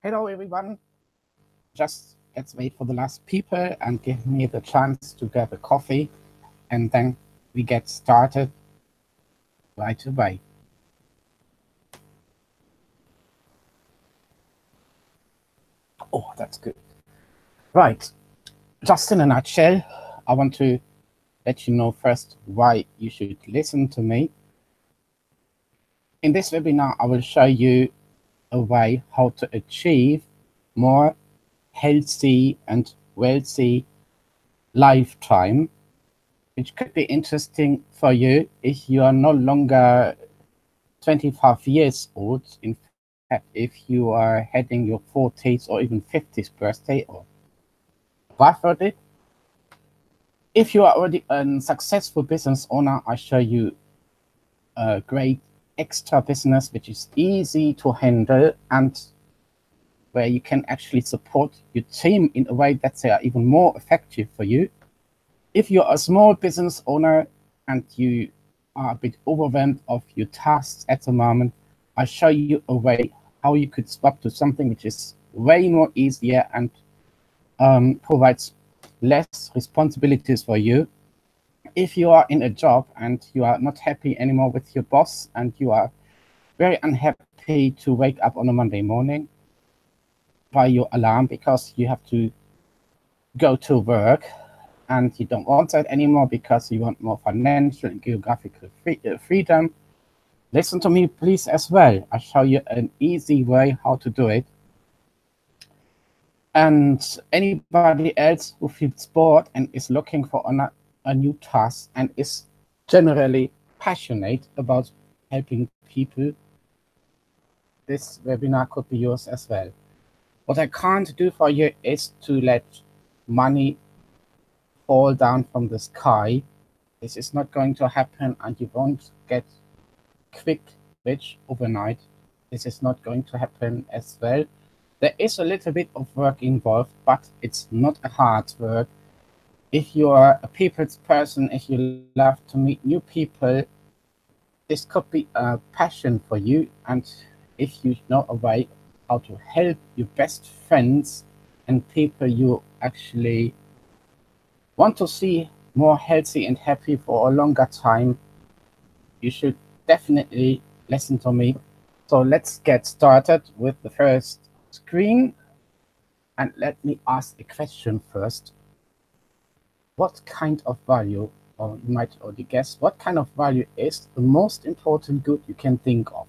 Hello, everyone. Just let's wait for the last people and give me the chance to grab a coffee, and then we get started right away. Oh, that's good. Right. Just in a nutshell, I want to let you know first why you should listen to me. In this webinar, I will show you a way how to achieve more healthy and wealthy lifetime, which could be interesting for you if you are no longer 25 years old. In fact, if you are heading your 40th or even 50th birthday or above it. If you are already a successful business owner, I show you a great extra business which is easy to handle and where you can actually support your team in a way that they are even more effective for you. If you're a small business owner and you are a bit overwhelmed of your tasks at the moment, I show you a way how you could swap to something which is way more easier and provides less responsibilities for you. If you are in a job and you are not happy anymore with your boss and you are very unhappy to wake up on a Monday morning by your alarm because you have to go to work, and you don't want that anymore because you want more financial and geographical freedom, listen to me please as well. I'll show you an easy way how to do it. And anybody else who feels bored and is looking for a new task and is generally passionate about helping people, this webinar could be yours as well. What I can't do for you is to let money fall down from the sky. This is not going to happen, and you won't get quick rich overnight. This is not going to happen as well. There is a little bit of work involved, but it's not a hard work. If you are a people's person, if you love to meet new people, this could be a passion for you. And if you know a way how to help your best friends and people you actually want to see more healthy and happy for a longer time, you should definitely listen to me. So let's get started with the first screen. And let me ask a question first. What kind of value, or you might already guess, what kind of value is the most important good you can think of?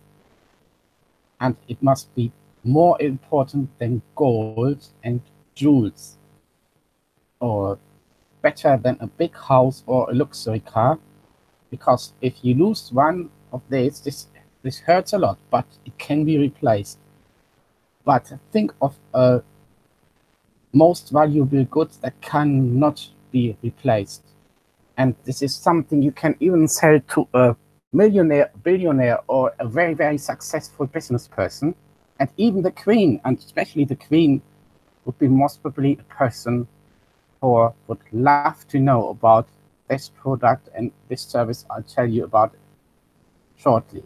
And it must be more important than gold and jewels, or better than a big house or a luxury car, because if you lose one of these, this hurts a lot, but it can be replaced. But think of a most valuable goods that cannot be replaced, and this is something you can even sell to a millionaire, billionaire, or a very, very successful business person. And even the queen, and especially the queen, would be most probably a person who would love to know about this product and this service I'll tell you about shortly.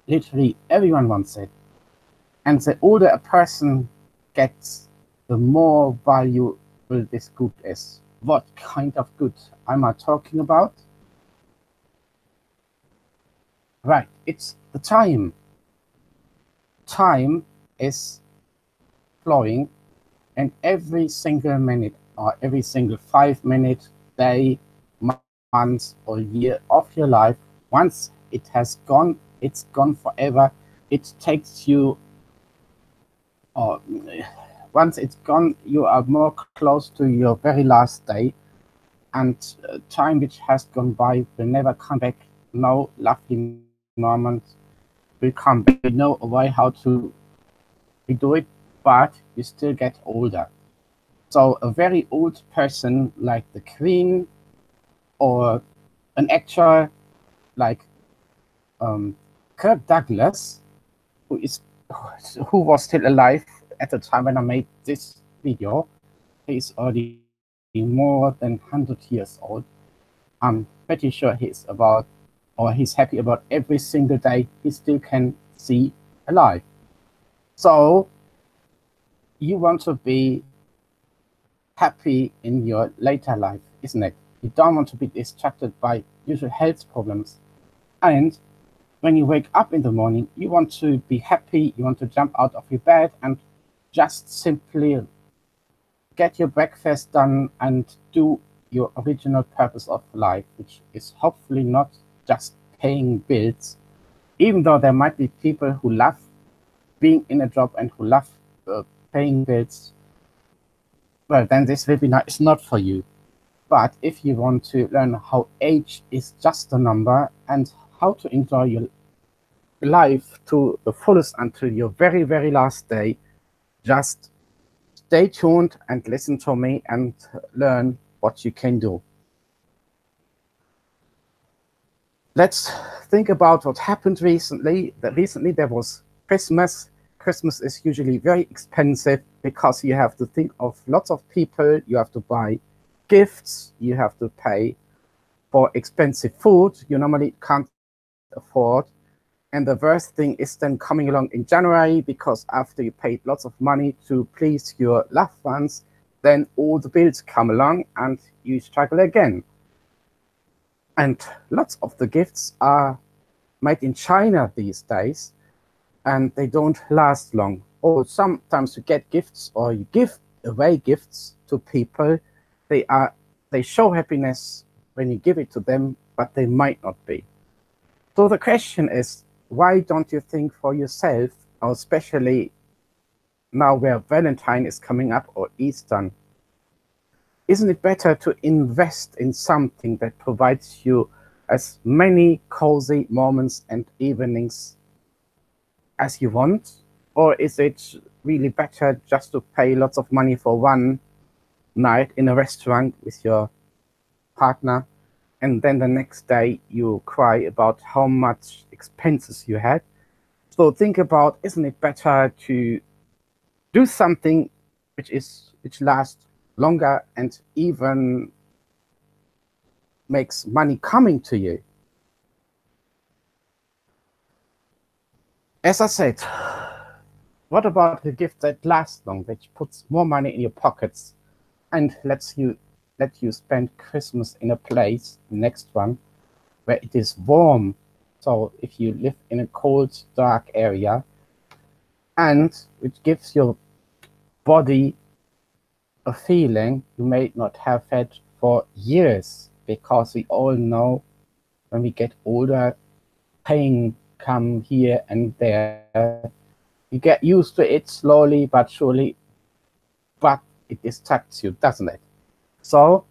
Literally everyone wants it. And the older a person gets, the more valuable this good is. What kind of good am I talking about? Right, it's the time. Time is flowing, and every single minute or every single 5 minute, day, month, or year of your life, once it has gone, it's gone forever. It takes you, or once it's gone, you are more close to your very last day, and time which has gone by will never come back. No lovely moment will come back. You know a way how to redo it, but you still get older. So a very old person like the Queen, or an actor like Kirk Douglas, who was still alive at the time when I made this video. He's already more than 100 years old. I'm pretty sure he's happy about every single day he still can see alive. So you want to be happy in your later life, isn't it? You don't want to be distracted by usual health problems. And when you wake up in the morning, you want to be happy, you want to jump out of your bed and just simply get your breakfast done and do your original purpose of life, which is hopefully not just paying bills, even though there might be people who love being in a job and who love paying bills. Well, then this webinar is not for you. But if you want to learn how age is just a number and how to enjoy your life to the fullest until your very, very last day, just stay tuned and listen to me and learn what you can do. Let's think about what happened recently. Recently there was Christmas. Christmas is usually very expensive because you have to think of lots of people, you have to buy gifts, you have to pay for expensive food you normally can't afford. And the worst thing is then coming along in January, because after you paid lots of money to please your loved ones, then all the bills come along and you struggle again. And lots of the gifts are made in China these days, and they don't last long. Or sometimes you get gifts or you give away gifts to people. They show happiness when you give it to them, but they might not be. So the question is, why don't you think for yourself, or especially now where Valentine is coming up or Easter? Isn't it better to invest in something that provides you as many cozy moments and evenings as you want? Or is it really better just to pay lots of money for one night in a restaurant with your partner, and then the next day you cry about how much expenses you had? So think about, isn't it better to do something which lasts longer and even makes money coming to you? As I said, what about a gift that lasts long, which puts more money in your pockets and let you spend Christmas in a place, the next one, where it is warm? So if you live in a cold, dark area, and which gives your body a feeling you may not have had for years, because we all know when we get older, pain come here and there. You get used to it slowly but surely, but it distracts you, doesn't it? So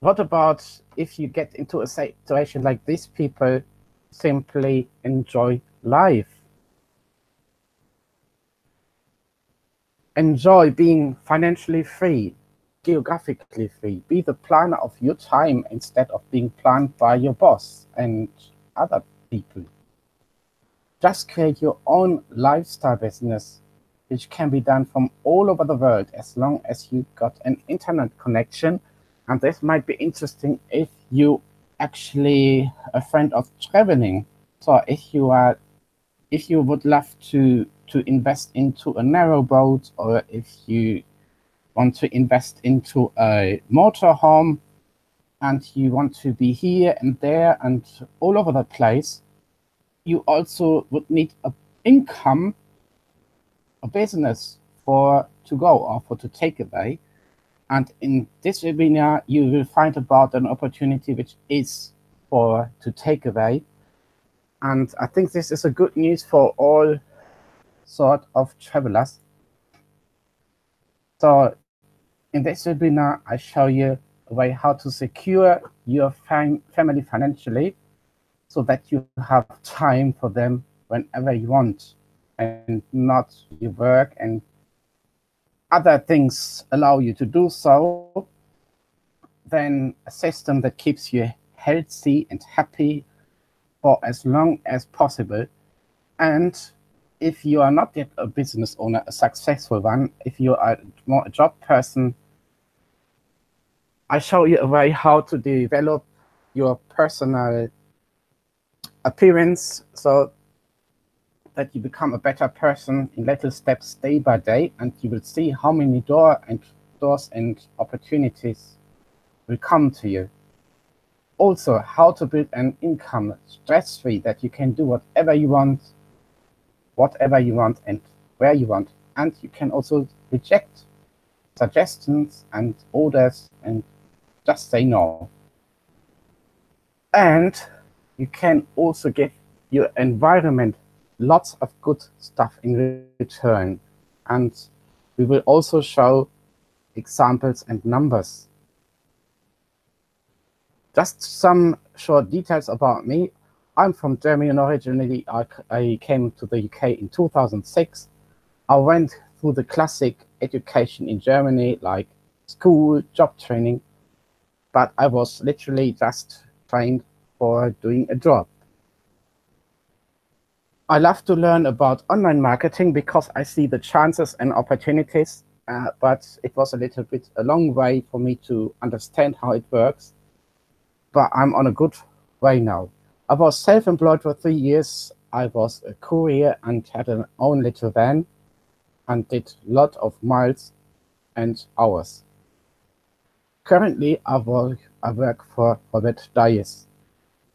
what about if you get into a situation like these people simply enjoy life? Enjoy being financially free, geographically free. Be the planner of your time instead of being planned by your boss and other people. Just create your own lifestyle business, which can be done from all over the world as long as you got an internet connection. And this might be interesting if you actually a friend of traveling. So if you would love to invest into a narrowboat, or if you want to invest into a motorhome and you want to be here and there and all over the place, you also would need an income, a business for to go or for to take away. And in this webinar, you will find about an opportunity which is for to take away. And I think this is a good news for all sort of travelers. So in this webinar, I show you a way how to secure your family financially so that you have time for them whenever you want, and not your work and other things allow you to do so. Then a system that keeps you healthy and happy for as long as possible. And if you are not yet a business owner, a successful one, if you are more a job person, I show you a way how to develop your personal appearance. So that you become a better person in little steps day by day, and you will see how many doors and opportunities will come to you. Also, how to build an income stress-free that you can do whatever you want and where you want. And you can also reject suggestions and orders and just say no. And you can also give your environment lots of good stuff in return. And we will also show examples and numbers. Just some short details about me. I'm from Germany and originally I came to the UK in 2006. I went through the classic education in Germany, like school, job training, but I was literally just trained for doing a job. I love to learn about online marketing because I see the chances and opportunities, but it was a long way for me to understand how it works. But I'm on a good way now. I was self-employed for 3 years. I was a courier and had an own little van and did a lot of miles and hours. Currently, I work for weatlh.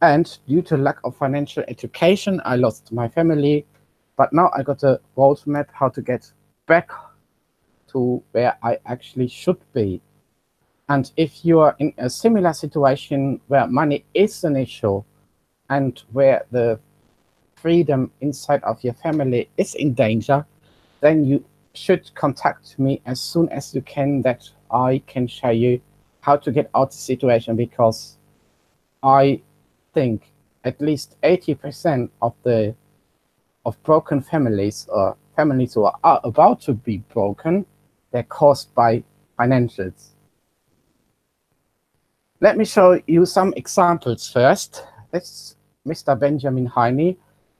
And due to lack of financial education, I lost my family. But now I got a roadmap how to get back to where I actually should be. And if you are in a similar situation where money is an issue and where the freedom inside of your family is in danger, then you should contact me as soon as you can, that I can show you how to get out of the situation, because I think at least 80% of broken families or families who are about to be broken, they're caused by financials. Let me show you some examples first. That's Mr. Benjamin Heine.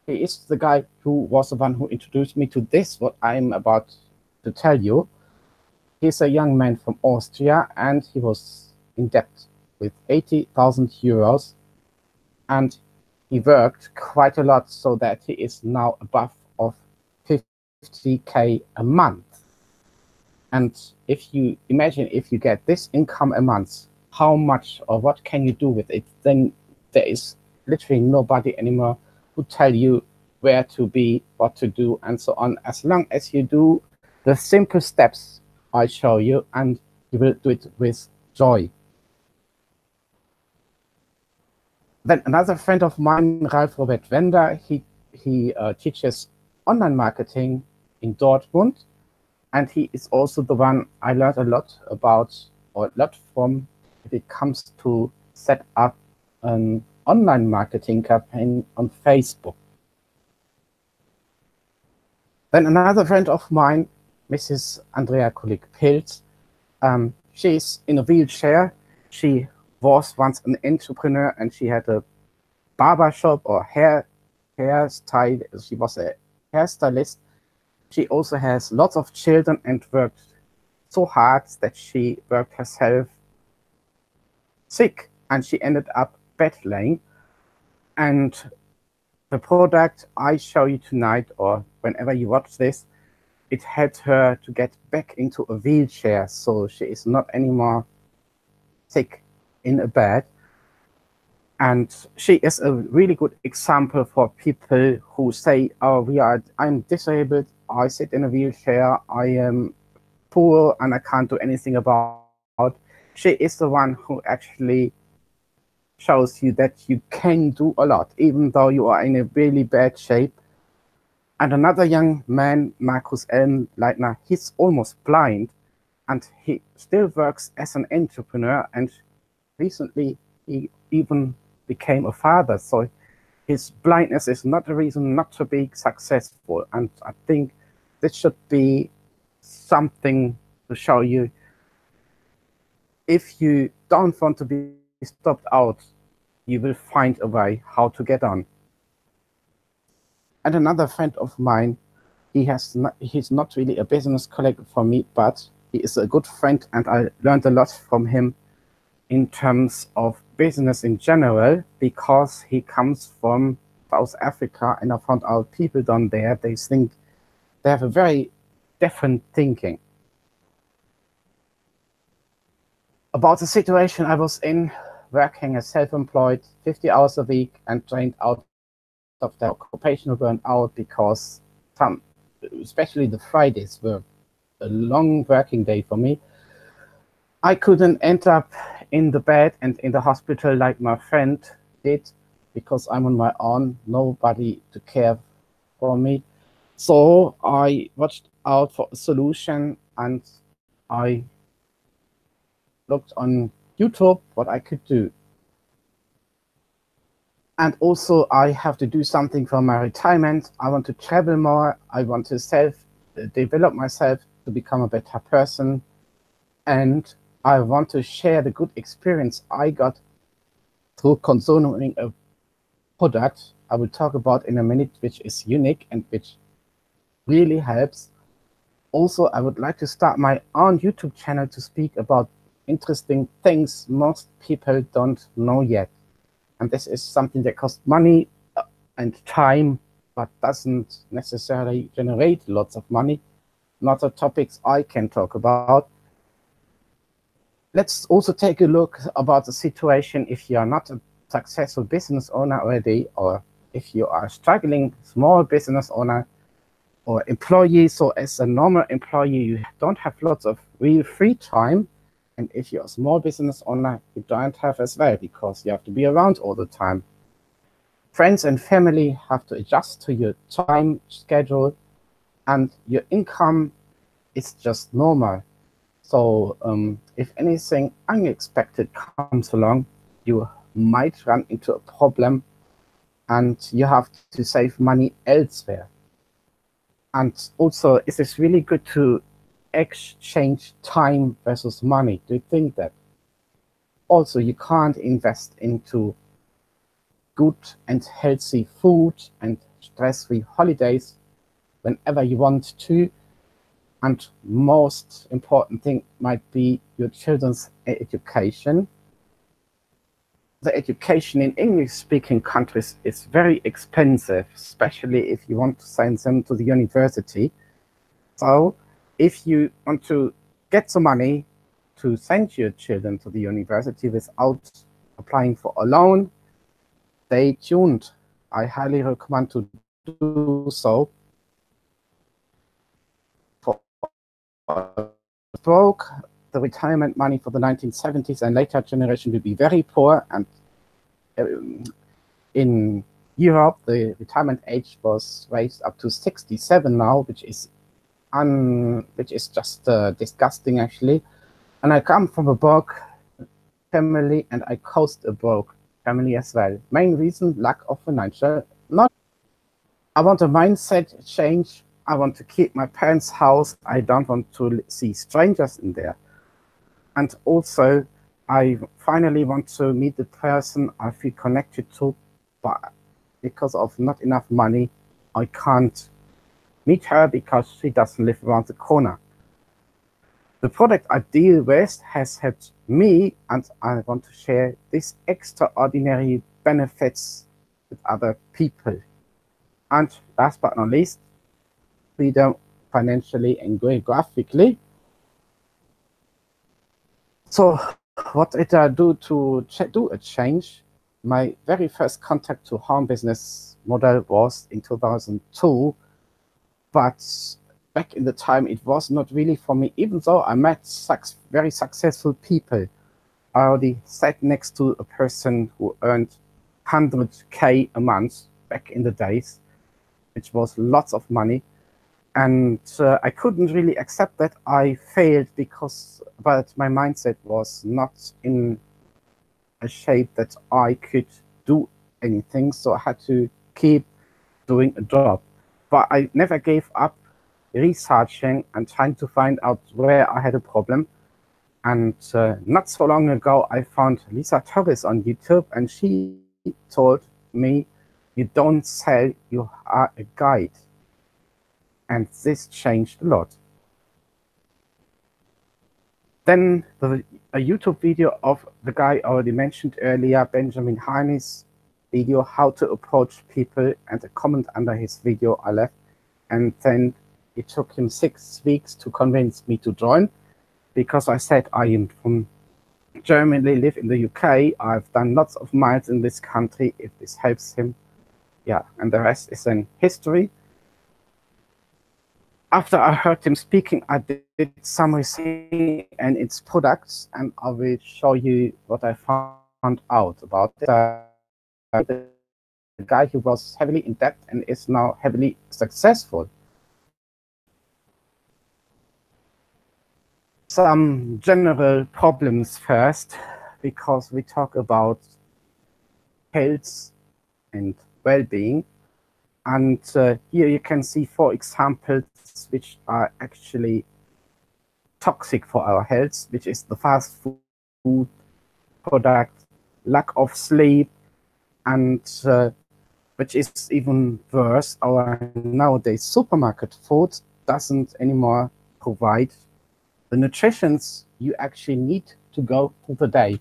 He is the guy who was the one who introduced me to this, what I'm about to tell you. He's a young man from Austria, and he was in debt with 80,000 euros. And he worked quite a lot so that he is now above of 50K a month. And if you imagine, if you get this income a month, how much or what can you do with it? Then there is literally nobody anymore who tell you where to be, what to do, and so on. As long as you do the simple steps I show you, and you will do it with joy. Then another friend of mine, Ralf Robert Wender, he teaches online marketing in Dortmund, and he is also the one I learned a lot about, or a lot from, if it comes to set up an online marketing campaign on Facebook. Then another friend of mine, Mrs. Andrea Kulik-Pilz, she's in a wheelchair. She was once an entrepreneur, and she had a barber shop or hairstyle. She was a hairstylist. She also has lots of children and worked so hard that she worked herself sick, and she ended up bedlaying. And the product I show you tonight, or whenever you watch this, it helped her to get back into a wheelchair, so she is not anymore sick in a bed. And she is a really good example for people who say, oh, I'm disabled, I sit in a wheelchair, I am poor, and I can't do anything about. She is the one who actually shows you that you can do a lot, even though you are in a really bad shape. And another young man, Markus Leitner, he's almost blind, and he still works as an entrepreneur, and recently he even became a father. So his blindness is not a reason not to be successful. And I think this should be something to show you, if you don't want to be stopped out, you will find a way how to get on. And another friend of mine, he's not really a business colleague for me, but he is a good friend, and I learned a lot from him in terms of business in general, because he comes from South Africa, and I found out people down there, they have a very different thinking about the situation I was in, working as self-employed, 50 hours a week, and trained out of the occupational burnout because especially the Fridays were a long working day for me. I couldn't end up in the bed and in the hospital like my friend did because I'm on my own, nobody to care for me. So I watched out for a solution and I looked on YouTube what I could do. And also I have to do something for my retirement. I want to travel more. I want to develop myself to become a better person. And I want to share the good experience I got through consuming a product I will talk about in a minute, which is unique and which really helps. Also, I would like to start my own YouTube channel to speak about interesting things most people don't know yet. And this is something that costs money and time, but doesn't necessarily generate lots of money. Not the topics I can talk about. Let's also take a look about the situation if you are not a successful business owner already, or if you are struggling small business owner or employee. So as a normal employee, you don't have lots of real free time. And if you're a small business owner, you don't have as well, because you have to be around all the time. Friends and family have to adjust to your time schedule, and your income is just normal. So if anything unexpected comes along, you might run into a problem and you have to save money elsewhere. And also, is it really good to exchange time versus money? Do you think that? Also, you can't invest into good and healthy food and stress-free holidays whenever you want to. And most important thing might be your children's education. The education in English-speaking countries is very expensive, especially if you want to send them to the university. So if you want to get the money to send your children to the university without applying for a loan, stay tuned. I highly recommend to do so. For broke, the retirement money for the 1970s and later generation will be very poor, and in Europe the retirement age was raised up to 67 now, which is just disgusting actually. And I come from a broke family, and I coast a broke family as well. Main reason, lack of financial knowledge. I want a mindset change. I want to keep my parents' house. I don't want to see strangers in there. And also, I finally want to meet the person I feel connected to, but because of not enough money, I can't meet her because she doesn't live around the corner. The product I deal with has helped me, and I want to share these extraordinary benefits with other people. And last but not least, freedom financially and geographically. So what did I do to do a change? My very first contact to home business model was in 2002, but back in the time it was not really for me, even though I met very successful people. I already sat next to a person who earned 100K a month back in the days, which was lots of money. And I couldn't really accept that I failed but my mindset was not in a shape that I could do anything. So I had to keep doing a job. But I never gave up researching and trying to find out where I had a problem. And not so long ago, I found Lisa Torres on YouTube, and she told me, "You don't sell, you are a guide." And this changed a lot. Then a YouTube video of the guy I already mentioned earlier, Benjamin Harness, video how to approach people, and a comment under his video I left. And then it took him 6 weeks to convince me to join, because I said I am from Germany, live in the UK. I've done lots of miles in this country. If this helps him, yeah, and the rest is in history. After I heard him speaking, I did some research and its products, and I will show you what I found out about it. The guy who was heavily in debt and is now heavily successful. Some general problems first, because we talk about health and well-being. And here you can see 4 examples which are actually toxic for our health, which is the fast food product, lack of sleep, and which is even worse, our nowadays supermarket food doesn't anymore provide the nutrition you actually need to go through the day.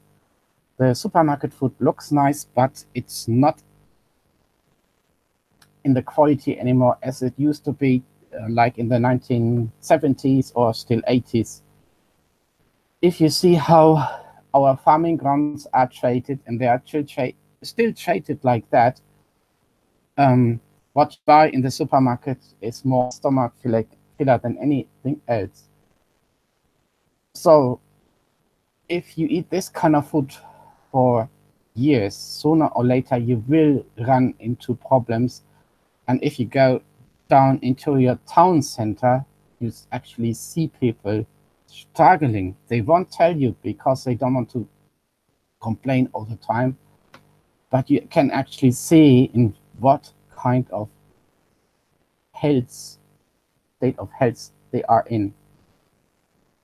The supermarket food looks nice, but it's not in the quality anymore as it used to be, like in the 1970s or still 80s. If you see how our farming grounds are traded, and they are still traded like that, what you buy in the supermarket is more stomach filler than anything else. So if you eat this kind of food for years, sooner or later you will run into problems. And if you go down into your town center, you actually see people struggling. They won't tell you because they don't want to complain all the time, but you can actually see in what kind of state of health they are in.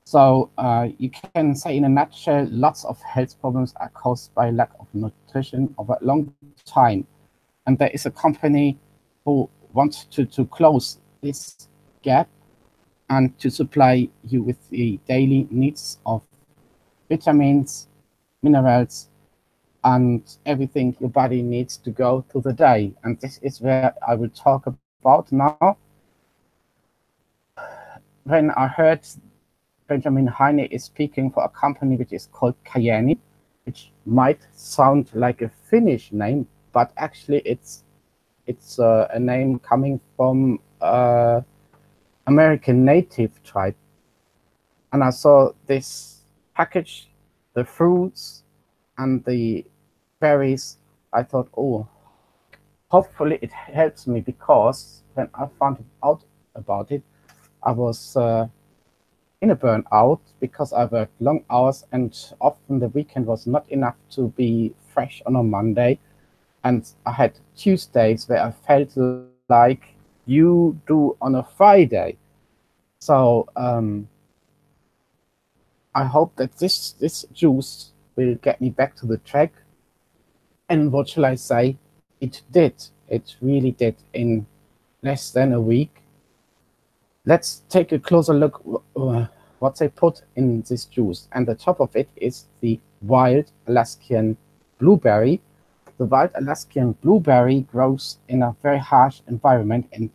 So you can say in a nutshell, lots of health problems are caused by lack of nutrition over a long time. And there is a company who wants to close this gap and to supply you with the daily needs of vitamins, minerals, and everything your body needs to go through the day. And this is where I will talk about now. When I heard Benjamin Heine is speaking for a company which is called Kyani, which might sound like a Finnish name, but actually it's a name coming from American native tribe. And I saw this package, the fruits and the berries. I thought, oh, hopefully it helps me, because when I found out about it, I was in a burnout because I worked long hours, and often the weekend was not enough to be fresh on a Monday. And I had Tuesdays where I felt like you do on a Friday. So I hope that this juice will get me back to the track. And what shall I say? It did. It really did in less than a week. Let's take a closer look what they put in this juice. And the top of it is the wild Alaskan blueberry. The wild Alaskan blueberry grows in a very harsh environment, and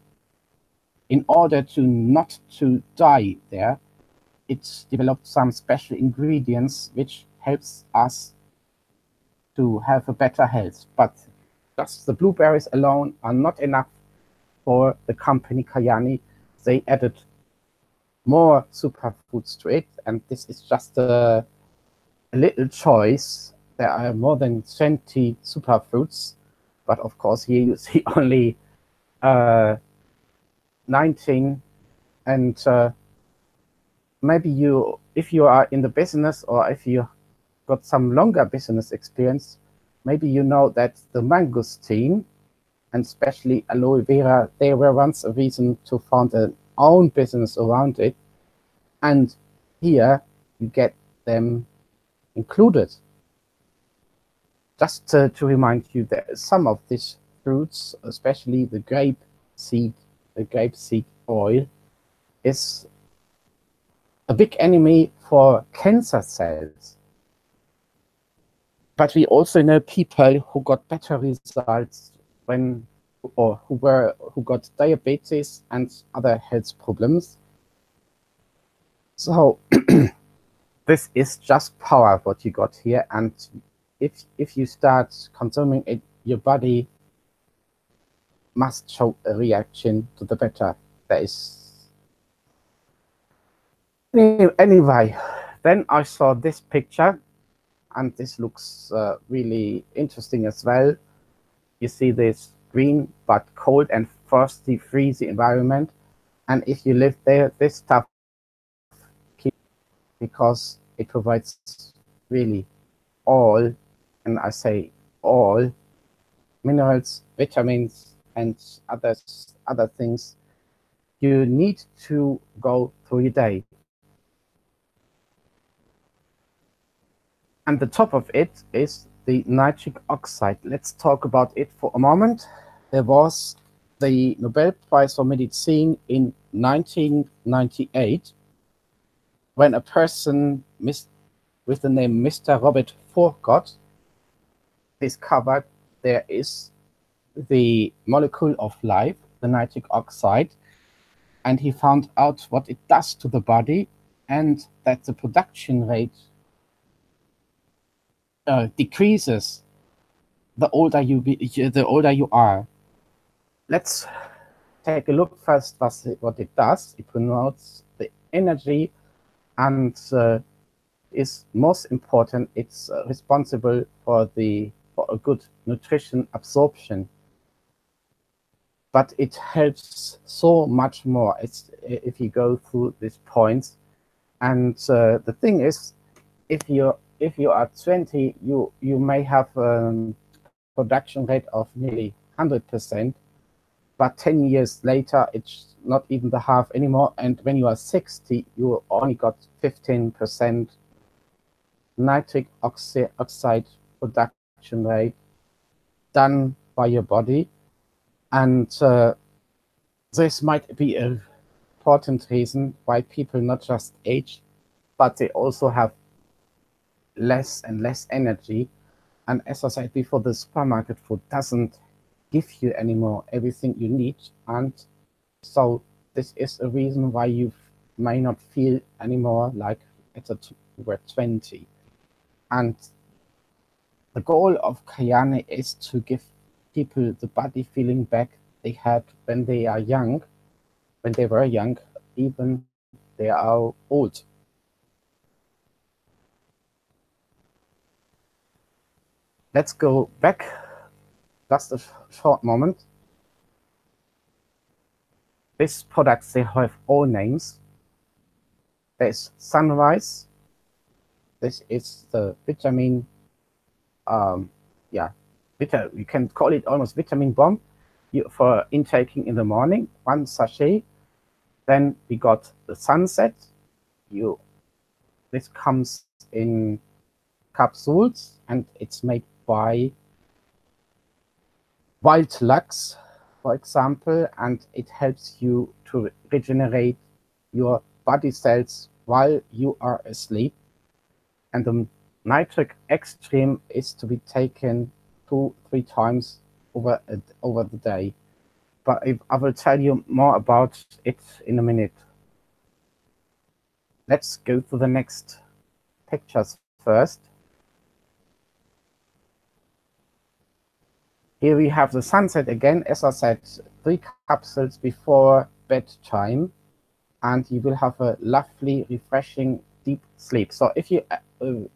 in order to not to die there, it's developed some special ingredients which helps us to have a better health. But just the blueberries alone are not enough for the company Kyani. They added more superfoods to it, and this is just a little choice. There are more than 20 superfoods, but of course here you see only 19. And maybe if you are in the business, or if you got some longer business experience, maybe you know that the mangosteen, and especially aloe vera, they were once a reason to found an own business around it. And here you get them included. Just to remind you that some of these fruits, especially the grape seed oil, is a big enemy for cancer cells. But we also know people who got better results when, or who got diabetes and other health problems. So this is just power what you got here, and if you start consuming it, your body must show a reaction to the better. There is anyway. Then I saw this picture, and this looks really interesting as well. You see this green but cold and frosty, freezy environment, and if you live there, this stuff because it provides really all, and I say all, minerals, vitamins, and other things you need to go through your day. And the top of it is the nitric oxide. Let's talk about it for a moment. There was the Nobel Prize for Medicine in 1998 when a person with the name Mr. Robert Fourcott discovered there is the molecule of life, the nitric oxide, and he found out what it does to the body and that the production rate decreases the older you are. Let's take a look first what it does. It promotes the energy and is most important, it's responsible for a good nutrition absorption. But it helps so much more if you go through these points. And the thing is, if you are 20, you may have a production rate of nearly 100%, but 10 years later, it's not even the half anymore. And when you are 60, you only got 15% nitric oxide production rate done by your body. And this might be an important reason why people not just age, but they also have less and less energy. And as I said before, the supermarket food doesn't give you anymore everything you need. And so this is a reason why you may not feel anymore like you were 20. And the goal of Kayane is to give people the body feeling back they had when they were young, even they are old. Let's go back just a short moment. These products, they have all names. There's Sunrise. This is the vitamin, you can call it almost vitamin bomb for intaking in the morning, 1 sachet. Then we got the Sunset. This comes in capsules and it's made by weatlh, for example, and it helps you to regenerate your body cells while you are asleep. And the nitric extreme is to be taken 2-3 times over the day. But I will tell you more about it in a minute. Let's go to the next pictures first. Here we have the Sunset again. As I said, 3 capsules before bedtime, and you will have a lovely, refreshing, deep sleep. So if you,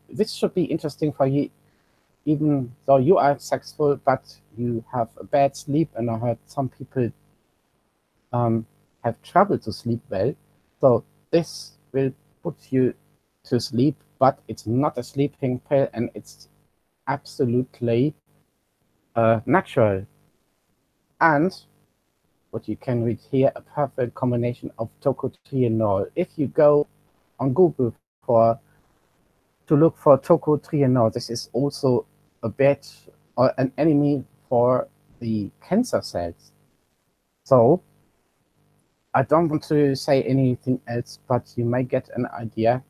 this should be interesting for you, even though you are successful, but you have a bad sleep, and I heard some people have trouble to sleep well. So this will put you to sleep, but it's not a sleeping pill, and it's absolutely natural. And what you can read here, a perfect combination of tocotrienol. If you go on Google to look for tocotrienol, this is also a bad or an enemy for the cancer cells. So I don't want to say anything else, but you may get an idea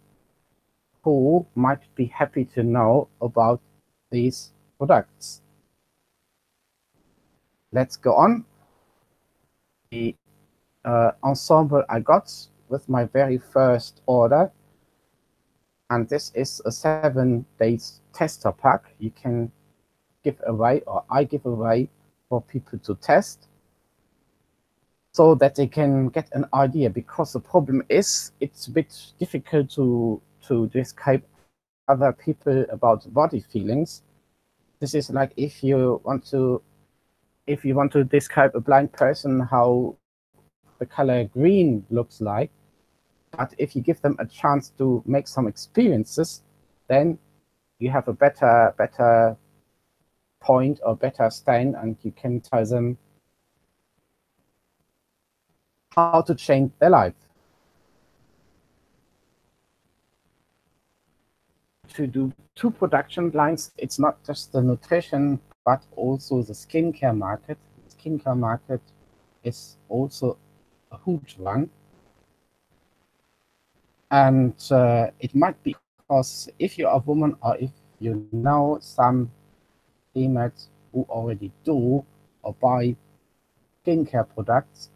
who might be happy to know about these products. Let's go on. The ensemble I got with my very first order, and this is a 7 days tester pack you can give away, or I give away, for people to test, so that they can get an idea. Because the problem is, it's a bit difficult to describe other people about body feelings. This is like if you want to describe a blind person how the color green looks like, but if you give them a chance to make some experiences, then you have a better point or better stand, and you can tell them how to change their life. To do 2 production lines, it's not just the nutrition, but also the skincare market. The skincare market is also a huge one. And it might be because if you're a woman, or if you know some females who already do or buy skincare products,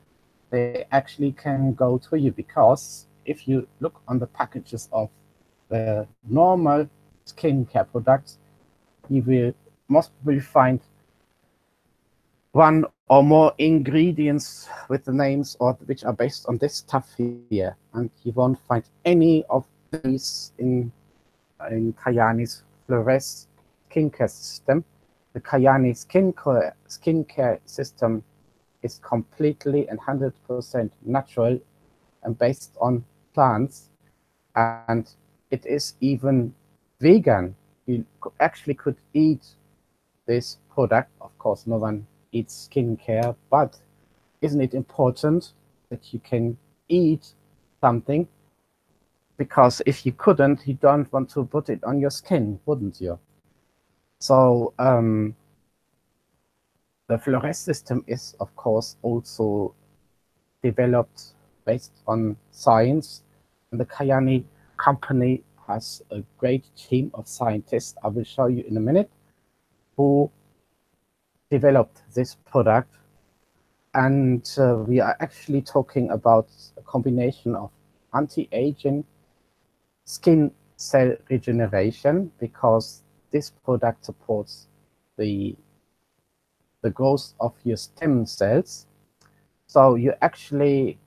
they actually can go to you. Because if you look on the packages of the normal skincare products, you will most probably find 1 or more ingredients with the names or which are based on this stuff here, and you won't find any of these in Kayani's Flores skincare system. The Kayani skincare system is completely and 100% natural and based on plants, and it is even vegan. You actually could eat this product. Of course, no one eats skincare, but isn't it important that you can eat something? Because if you couldn't, you don't want to put it on your skin, wouldn't you? So the Flores system is, of course, also developed based on science, and the Kayani company has a great team of scientists, I will show you in a minute, who developed this product. And we are actually talking about a combination of anti-aging, skin cell regeneration, because this product supports the growth of your stem cells. So you actually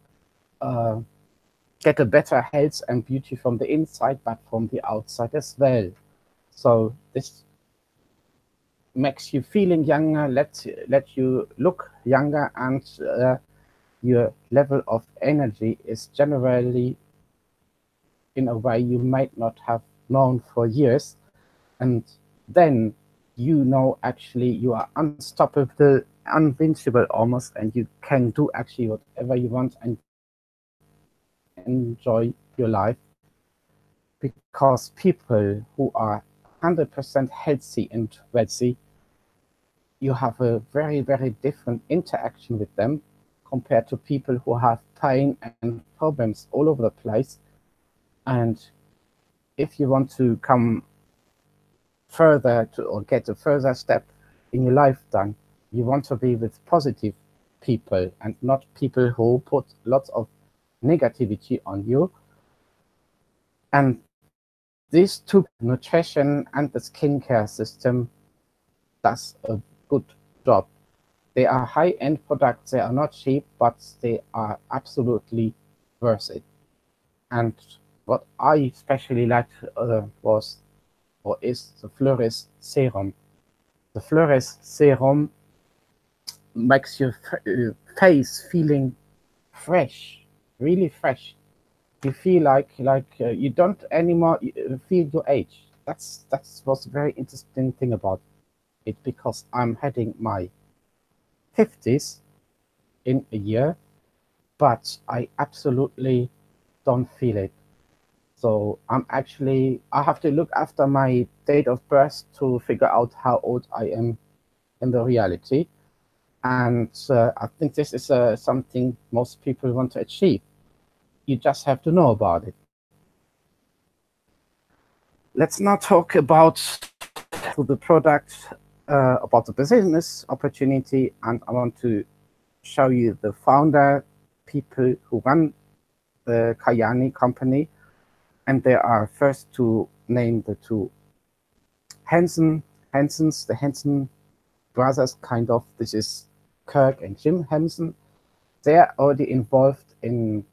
get a better health and beauty from the inside, but from the outside as well. So this makes you feeling younger, let you look younger, and your level of energy is generally in a way you might not have known for years. And then you know actually you are unstoppable, invincible almost, and you can do actually whatever you want and enjoy your life. Because people who are 100% healthy and wealthy, you have a very, very different interaction with them compared to people who have pain and problems all over the place. And if you want to come further or get a further step in your life done, you want to be with positive people and not people who put lots of negativity on you. And these 2, nutrition and the skincare system, does a good job. They are high-end products, they are not cheap, but they are absolutely worth it. And what I especially liked was, or is, the Flores serum. The Flores serum makes your face feeling fresh, really fresh. You feel like you don't anymore feel your age. That's what's a very interesting thing about it, because I'm heading my 50s in a year, but I absolutely don't feel it. So I have to look after my date of birth to figure out how old I am in the reality. And I think this is something most people want to achieve. You just have to know about it. Let's now talk about to the product, about the business opportunity, and I want to show you the founder, people who run the Kayani company. And there are first to name the two Hansons, the Hanson brothers, kind of. This is Kirk and Jim Henson. They are already involved in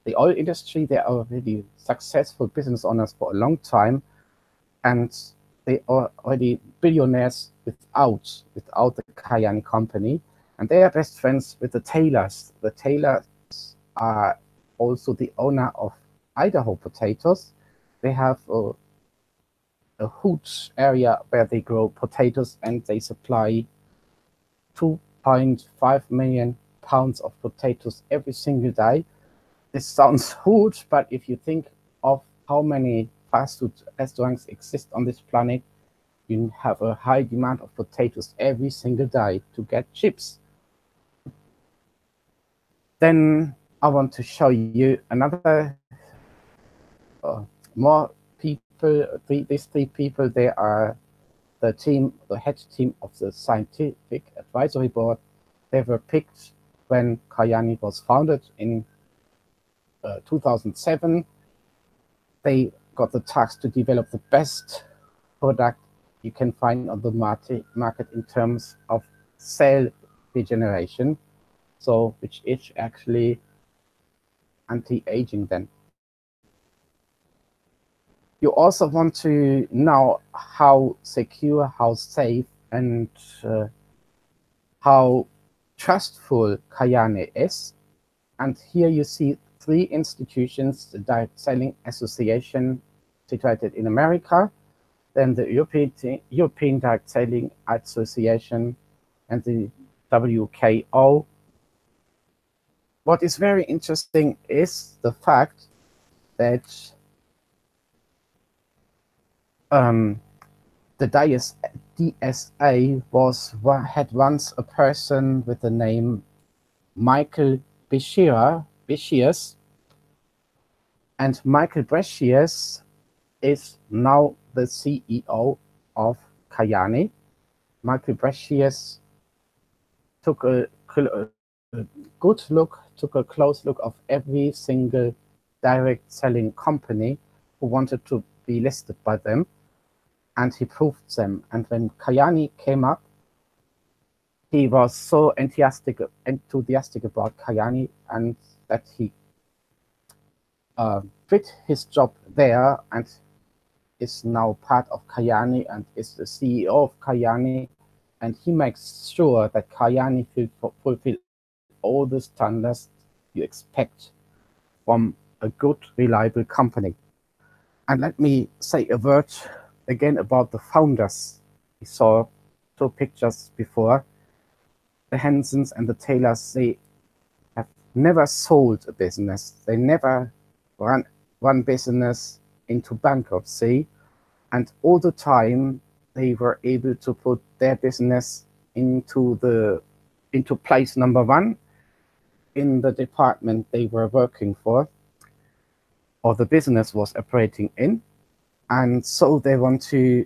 the oil industry. They are already successful business owners for a long time, and they are already billionaires without the Kayani company. And they are best friends with the Taylors. The Taylors are also the owner of Idaho potatoes. They have a huge area where they grow potatoes, and they supply 2.5 million pounds of potatoes every single day. This sounds huge, but if you think of how many fast food restaurants exist on this planet, you have a high demand of potatoes every single day to get chips. Then I want to show you another more people. These three people, they are the head team of the scientific advisory board. They were picked when Kayani was founded in 2007. They got the task to develop the best product you can find on the market in terms of cell regeneration, so which is actually anti-aging then. You also want to know how secure, how safe, and how trustful Kayani is. And here you see three institutions: the Direct Selling Association situated in America, then the European Direct Selling Association, and the WKO. What is very interesting is the fact that the DSA had once a person with the name Michael Bechiers, and Michael Bechiers is now the CEO of Kayani. Michael Bechiers took a close look of every single direct selling company who wanted to be listed by them, and he proved them. And when Kayani came up, he was so enthusiastic about Kayani, and that he quit his job there and is now part of Kayani and is the CEO of Kayani. And he makes sure that Kayani fulfill all the standards you expect from a good, reliable company. And let me say a word again about the founders. We saw two pictures before. The Hansons and the Taylors, they have never sold a business. They never run one business into bankruptcy. And all the time, they were able to put their business into place number one in the department they were working for, or the business was operating in. And so they want to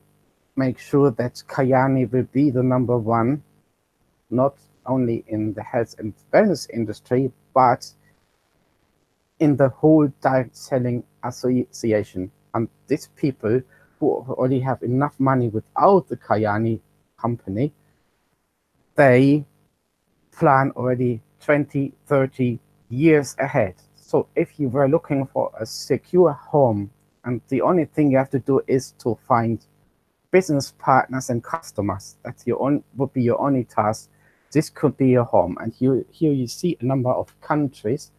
make sure that Kayani will be the number one, not only in the health and wellness industry, but in the whole direct selling association. And these people who already have enough money without the Kayani company, they plan already 20, 30 years ahead. So if you were looking for a secure home, and the only thing you have to do is to find business partners and customers, would be your only task. This could be your home. And here you see a number of countries.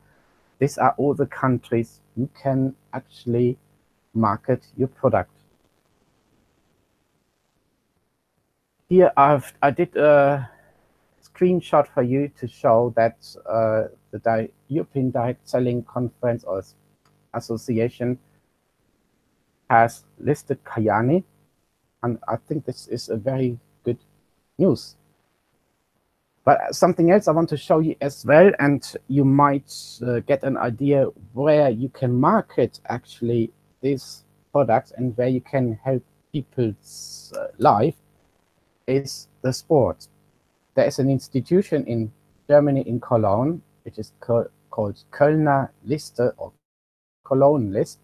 These are all the countries you can actually market your product. Here I did a screenshot for you to show that the European Direct Selling Conference or Association has listed Kayani, and I think this is a very good news. But something else I want to show you as well, and you might get an idea where you can market actually these products and where you can help people's life is the sport. There is an institution in Germany, in Cologne, which is called Kölner Liste or Cologne List,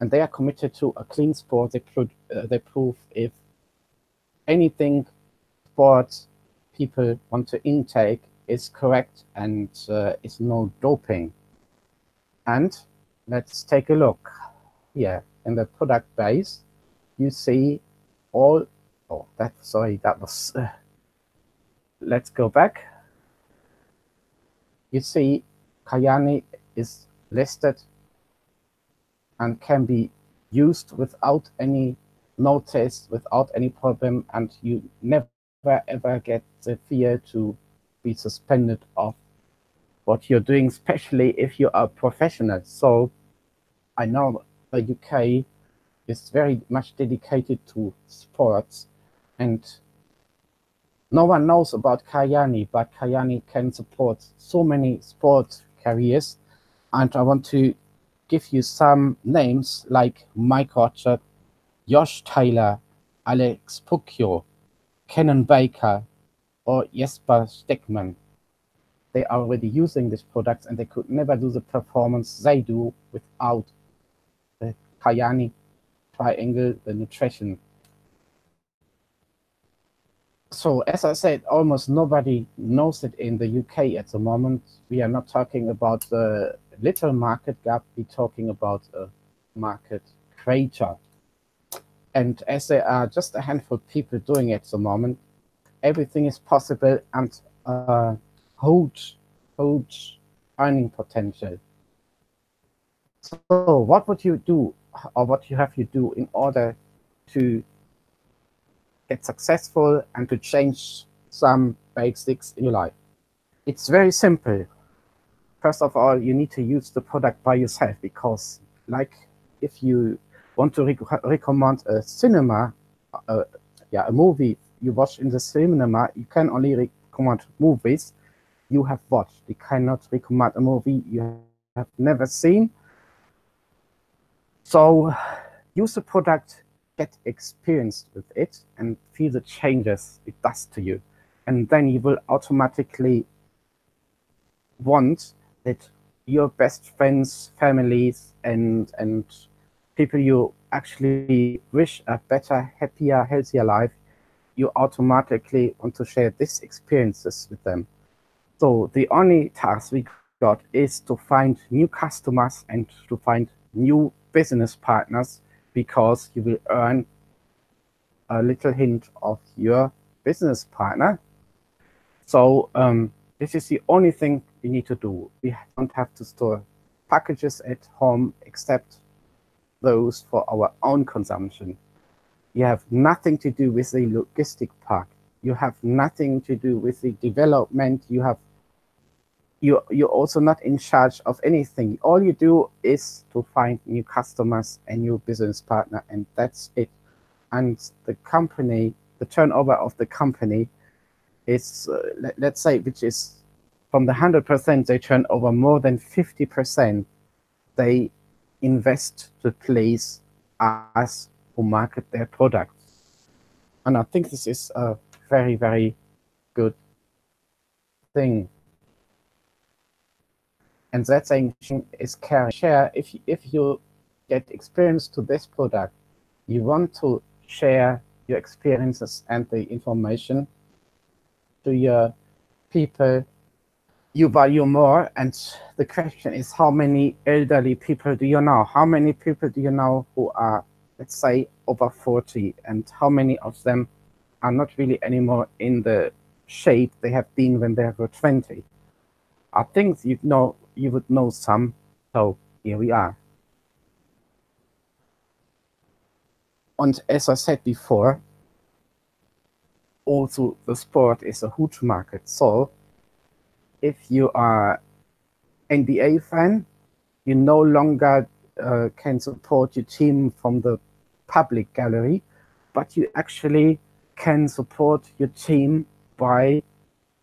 and they are committed to a clean sport. They prove if anything sport people want to intake is correct and is no doping. And let's take a look here in the product base. You see all. Oh, that was. Let's go back. You see, Kayani is listed and can be used without any notice, without any problem, and you never ever get the fear to be suspended of what you're doing, especially if you are a professional. So I know the UK is very much dedicated to sports, and no one knows about Kayani, but Kayani can support so many sport careers. And I want to give you some names like Mike Roger, Josh Taylor, Alex Puccio, Kenan Baker, or Jesper Steckman. They are already using these products and they could never do the performance they do without the Kayani triangle, the nutrition. So as I said, almost nobody knows it in the UK at the moment. We are not talking about the little market gap, we're talking about a market creator. And as there are just a handful of people doing it at the moment, everything is possible and huge earning potential. So what would you do, or what you have to do in order to get successful and to change some basics in your life? It's very simple. First of all, you need to use the product by yourself, because like if you want to recommend a cinema, a movie you watch in the cinema, you can only recommend movies you have watched. You cannot recommend a movie you have never seen. So use the product, get experienced with it, and feel the changes it does to you. And then you will automatically want that your best friends, families, and people you actually wish a better, happier, healthier life, you automatically want to share these experiences with them. So the only task we got is to find new customers and to find new business partners, because you will earn a little hint of your business partner. So this is the only thing we need to do. We don't have to store packages at home except those for our own consumption. You have nothing to do with the logistic part. You have nothing to do with the development. You're also not in charge of anything. All you do is to find new customers and new business partner, and that's it. And the company, the turnover of the company is, let's say, which is from the 100%, they turn over more than 50%. They invest to place us who market their products. And I think this is a very, very good thing. And that saying is caring. Share, if you get experience to this product, you want to share your experiences and the information to your people you value more. And the question is, how many elderly people do you know? How many people do you know who are, let's say, over 40, and how many of them are not really anymore in the shape they have been when they were 20? I think you would know some. So here we are. And as I said before, also the sport is a huge market. So if you are NBA fan, you no longer can support your team from the public gallery, but you actually can support your team by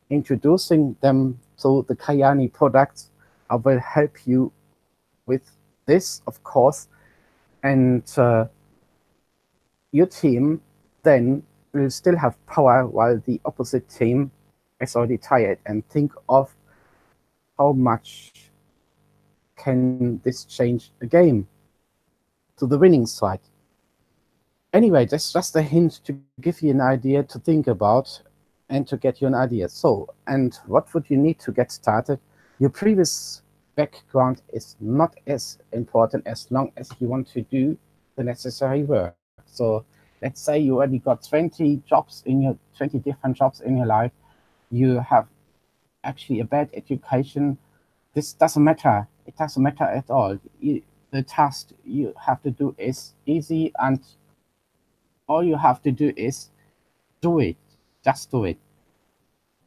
introducing them to the Kayani products. I will help you with this, of course. And your team then will still have power while the opposite team is already tired, and think of how much can this change a game to the winning side. Anyway, that's just a hint to give you an idea to think about and to get you an idea. So, and what would you need to get started? Your previous background is not as important as long as you want to do the necessary work. So let's say you already got 20 different jobs in your life. You have actually a bad education. This doesn't matter. It doesn't matter at all. The task you have to do is easy, and all you have to do is do it. Just do it.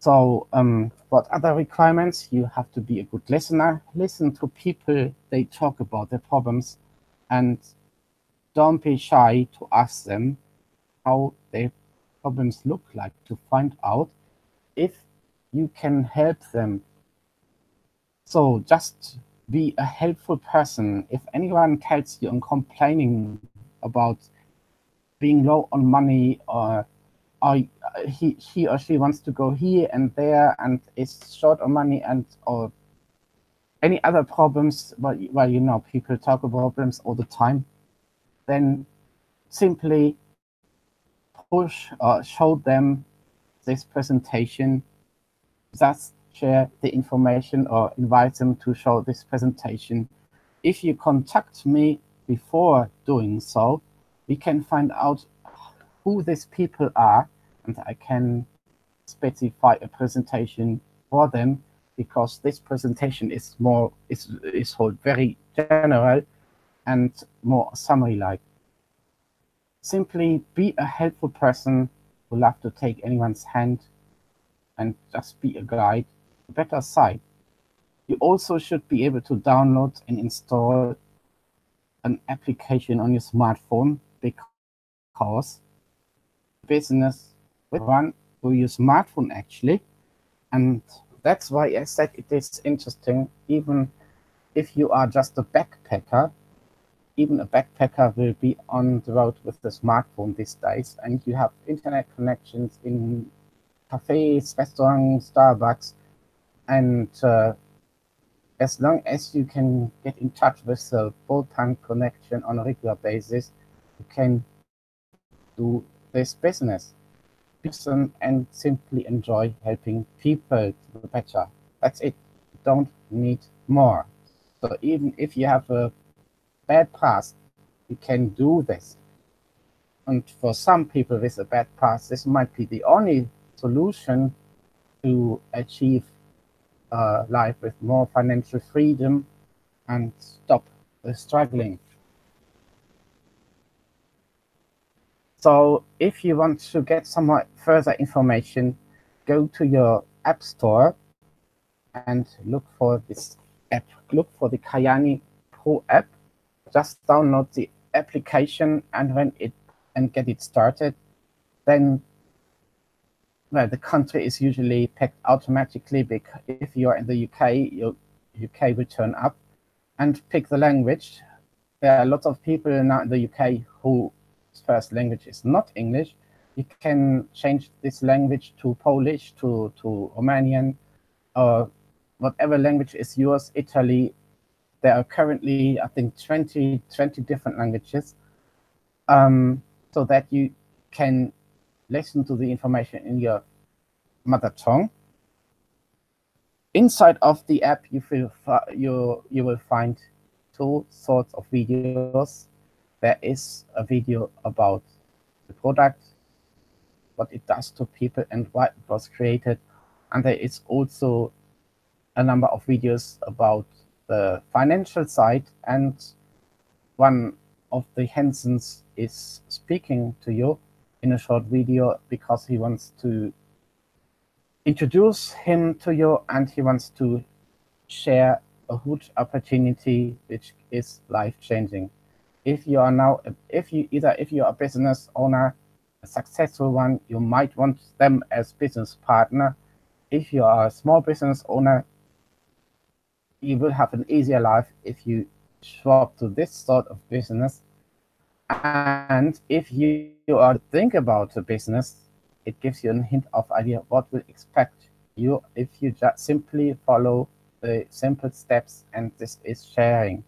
So what other requirements? You have to be a good listener. Listen to people, they talk about their problems, and don't be shy to ask them how their problems look like, to find out if you can help them. So just be a helpful person. If anyone tells you and complaining about being low on money, or he or she wants to go here and there and is short on money, and or any other problems, well, you know, people talk about problems all the time, then simply push or show them this presentation, just share the information or invite them to show this presentation. If you contact me before doing so, we can find out who these people are, and I can specify a presentation for them, because this presentation is hold very general and more summary-like. Simply be a helpful person who loves to take anyone's hand and just be a guide, a better side. You also should be able to download and install an application on your smartphone, because business will run through your smartphone actually. And that's why I said it is interesting. Even if you are just a backpacker, even a backpacker will be on the road with the smartphone these days, and you have internet connections in cafes, restaurants, Starbucks, and as long as you can get in touch with the broadband connection on a regular basis, you can do this business. Person and simply enjoy helping people to be better. That's it. You don't need more. So even if you have a bad past, you can do this. And for some people with a bad past, this might be the only solution to achieve life with more financial freedom and stop the struggling. So if you want to get some more further information, go to your app store and look for this app. Look for the Kayani Pro app. Just download the application, and get it started. Then, well, the country is usually picked automatically, because if you're in the UK, your UK will turn up, and pick the language. There are lots of people now in the UK whose first language is not English. You can change this language to Polish, to Romanian, or whatever language is yours, Italy. There are currently, I think, 20 different languages, so that you can listen to the information in your mother tongue. Inside of the app, you will find two sorts of videos. There is a video about the product, what it does to people, and why it was created. And there is also a number of videos about the financial side, and one of the Hensons is speaking to you in a short video because he wants to introduce him to you, and he wants to share a huge opportunity which is life-changing. If you are a business owner, a successful one, you might want them as business partner. If you are a small business owner, you will have an easier life if you show up to this sort of business. And if you are to think about a business, it gives you a hint of idea what will expect you if you just simply follow the simple steps, and this is sharing.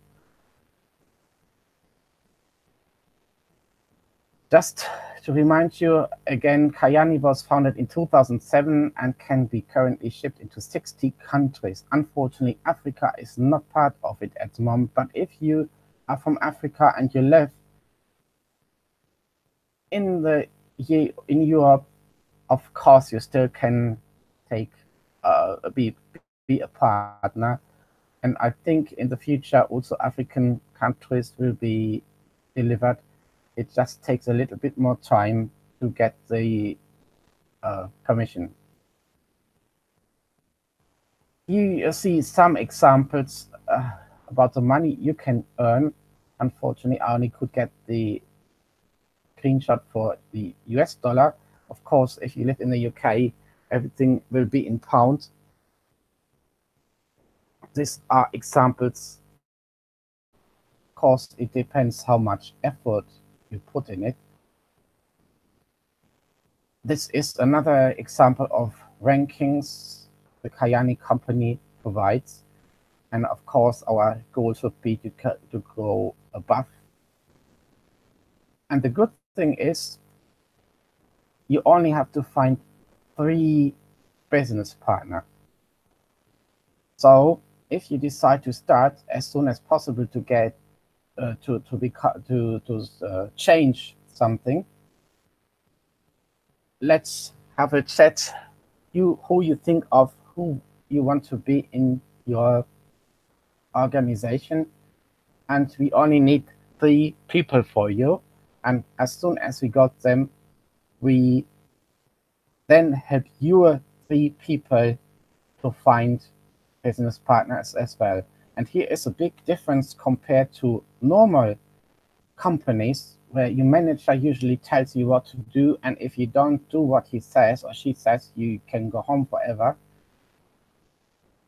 Just to remind you again, Kayani was founded in 2007 and can be currently shipped into 60 countries. Unfortunately, Africa is not part of it at the moment, but if you are from Africa and you live in Europe, of course, you still can take be a partner. And I think in the future, also African countries will be delivered. It just takes a little bit more time to get the commission. You see some examples about the money you can earn. Unfortunately, I only could get the screenshot for the US dollar. Of course, if you live in the UK, everything will be in pounds. These are examples. Of course, it depends how much effort you put in it. This is another example of rankings the Kayani company provides. And of course, our goal should be to go above. And the good thing is, you only have to find 3 business partners. So if you decide to start as soon as possible to get to change something, let's have a chat. Who you think of, who you want to be in your organization, and we only need 3 people for you. And as soon as we got them, we then help your 3 people to find business partners as well. And here is a big difference compared to normal companies where your manager usually tells you what to do, and if you don't do what he says or she says, you can go home forever.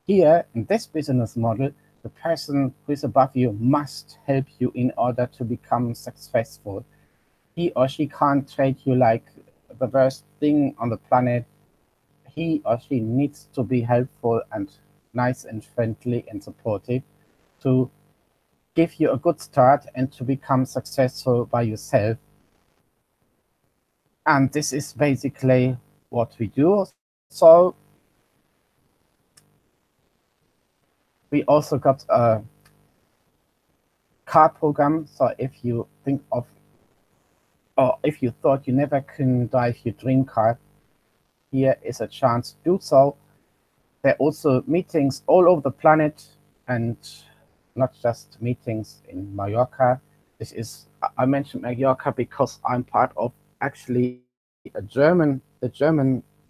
Here, in this business model, the person who is above you must help you in order to become successful. He or she can't treat you like the worst thing on the planet. He or she needs to be helpful and nice and friendly and supportive to give you a good start and to become successful by yourself. And this is basically what we do. So we also got a car program. So if you think of, or if you thought you never can drive your dream car, here is a chance to do so. There are also meetings all over the planet, and not just meetings in Mallorca. I mentioned Mallorca because I'm part of actually the German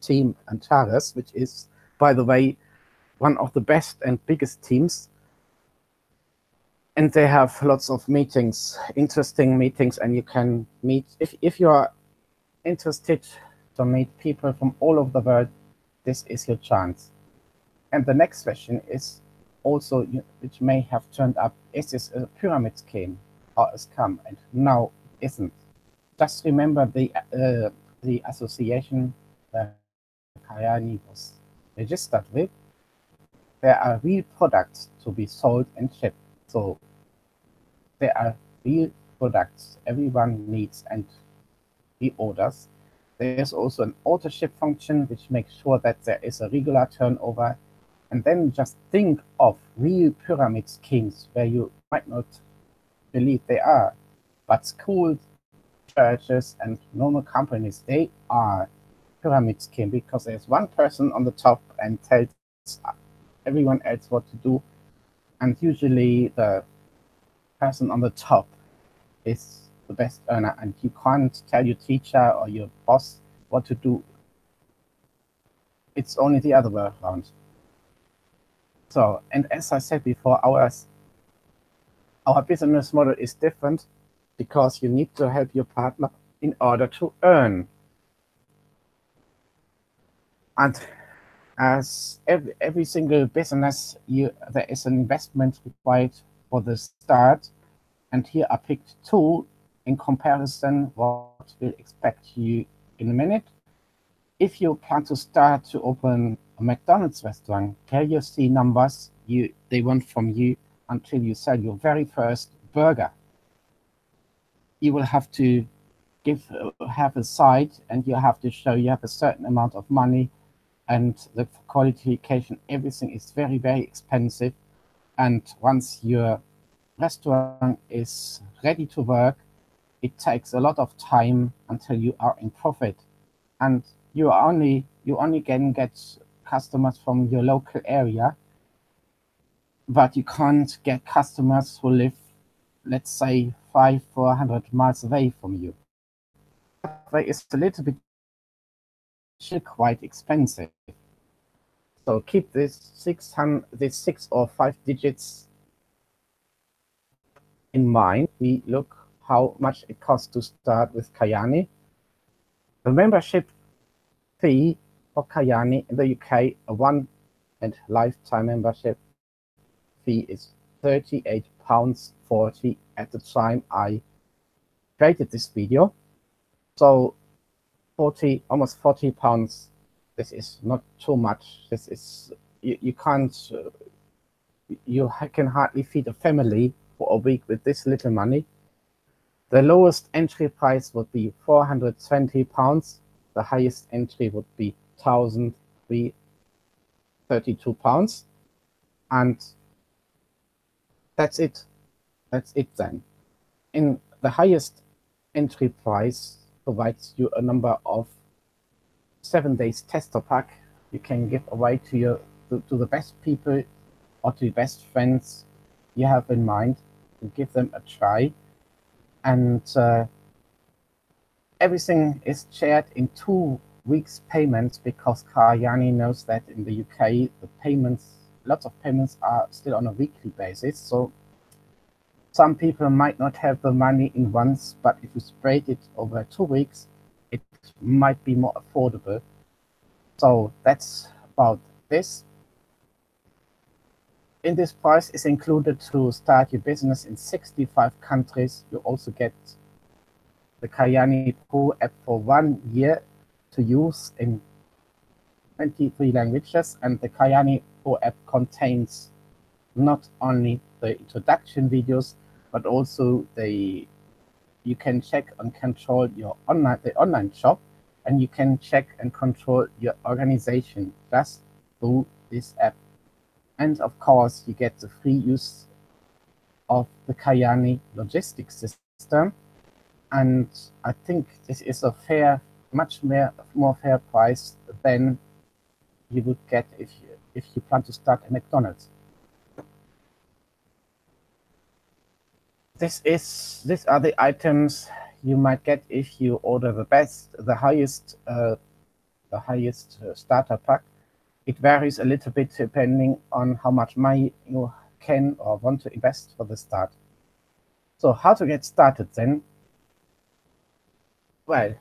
team Antares, which is, by the way, one of the best and biggest teams. And they have lots of meetings, interesting meetings, and you can meet, if you are interested to meet people from all over the world, this is your chance. And the next question is also, which may have turned up, is this a pyramid scheme or a scam? And no, it isn't. Just remember the association that Kayani was registered with. There are real products to be sold and shipped. So there are real products everyone needs and he orders. There's also an auto ship function which makes sure that there is a regular turnover. And then just think of real pyramid schemes where you might not believe they are, but schools, churches, and normal companies, they are pyramid scheme because there's one person on the top and tells everyone else what to do. And usually the person on the top is the best earner, and you can't tell your teacher or your boss what to do. It's only the other way around. So, and as I said before, our business model is different because you need to help your partner in order to earn. And as every single business, there is an investment required for the start. And here I picked 2 in comparison what will expect you in a minute. If you plan to start to open a McDonald's restaurant, here you see numbers they want from you until you sell your very first burger. You will have to have a site, and you have to show you have a certain amount of money, and the qualification, everything is very, very expensive. And once your restaurant is ready to work, it takes a lot of time until you are in profit. And you only can get customers from your local area, but you can't get customers who live, let's say, 400 miles away from you. Hardware is a little bit still quite expensive. So keep this 6 or 5 digits in mind. We look how much it costs to start with Kayani. The membership fee for Kayani in the UK, a one and lifetime membership fee is £38.40 at the time I created this video. So almost 40 pounds. This is not too much. This is you can't you can hardly feed a family for a week with this little money. The lowest entry price would be £420. The highest entry would be £1,332, and that's it. That's it then. In the highest entry price provides you a number of 7 days tester pack you can give away to the best people or to the best friends you have in mind, and give them a try. And everything is shared in 2 weeks payments, because Kayani knows that in the UK lots of payments are still on a weekly basis. So some people might not have the money in once, but if you spread it over 2 weeks, it might be more affordable. So that's about this. In this price is included to start your business in 65 countries. You also get the Kayani Pro app for 1 year to use in 23 languages, and the Kayani Pro app contains not only the introduction videos, but also you can check and control the online shop, and you can check and control your organization just through this app. And of course, you get the free use of the Kayani logistics system. And I think this is a much more fair price than you would get if you plan to start a McDonald's. These are the items you might get if you order the highest starter pack. It varies a little bit depending on how much money you can or want to invest for the start. So how to get started then? Well,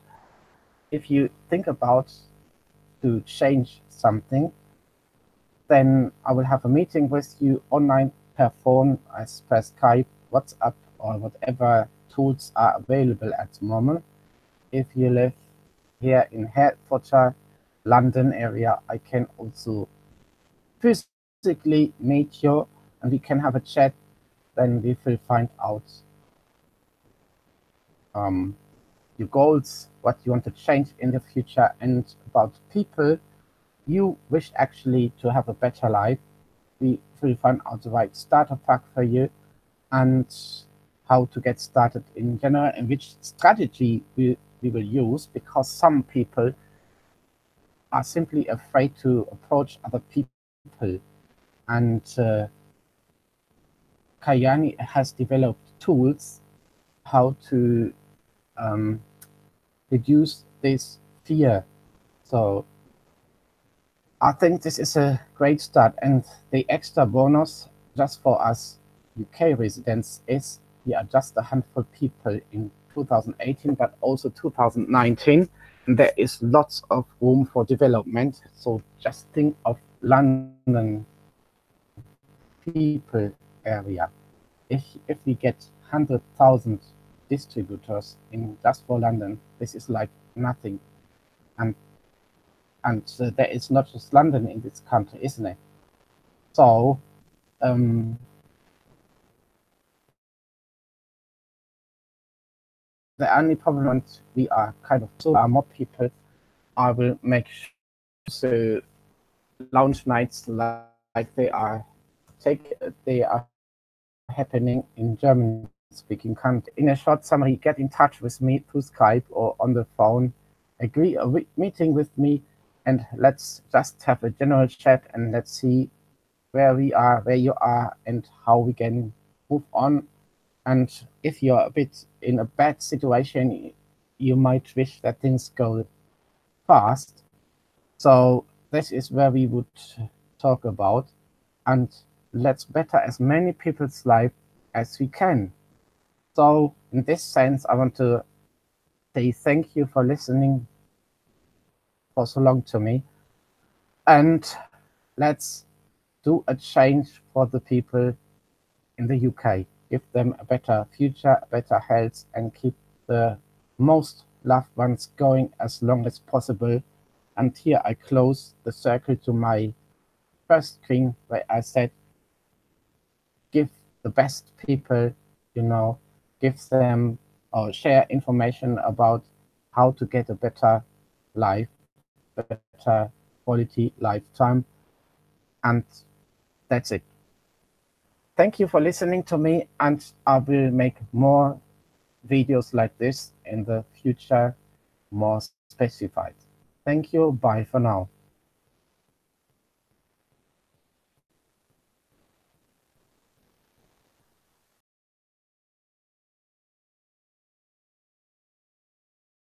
if you think about to change something, then I will have a meeting with you online per phone, as per Skype, WhatsApp, or whatever tools are available at the moment. If you live here in Hertfordshire, London area, I can also physically meet you and we can have a chat. Then we will find out your goals, what you want to change in the future, and about people you wish actually to have a better life. We will find out the right starter pack for you, and how to get started in general, and which strategy we will use, because some people are simply afraid to approach other people. And Kayani has developed tools how to reduce this fear. So I think this is a great start, and the extra bonus just for us UK residents is we are just a handful of people in 2018, but also 2019, and there is lots of room for development. So just think of London people area. If we get 100,000 distributors in just for London. This is like nothing, and there is not just London in this country, isn't it? So the only problem is we are kind of so are more people. I will make sure the launch nights like they are happening in German speaking country. In a short summary, get in touch with me through Skype or on the phone, agree a meeting with me, and let's just have a general chat and let's see where we are, where you are, and how we can move on. And if you're a bit in a bad situation, you might wish that things go fast. So this is where we would talk about, and let's better as many people's life as we can. So in this sense, I want to say thank you for listening for so long to me, and let's do a change for the people in the UK. Give them a better future, better health, and keep the most loved ones going as long as possible. And here I close the circle to my first screen where I said, give the best people, give them or share information about how to get a better life, better quality lifetime. And that's it. Thank you for listening to me, and I will make more videos like this in the future, more specified. Thank you. Bye for now.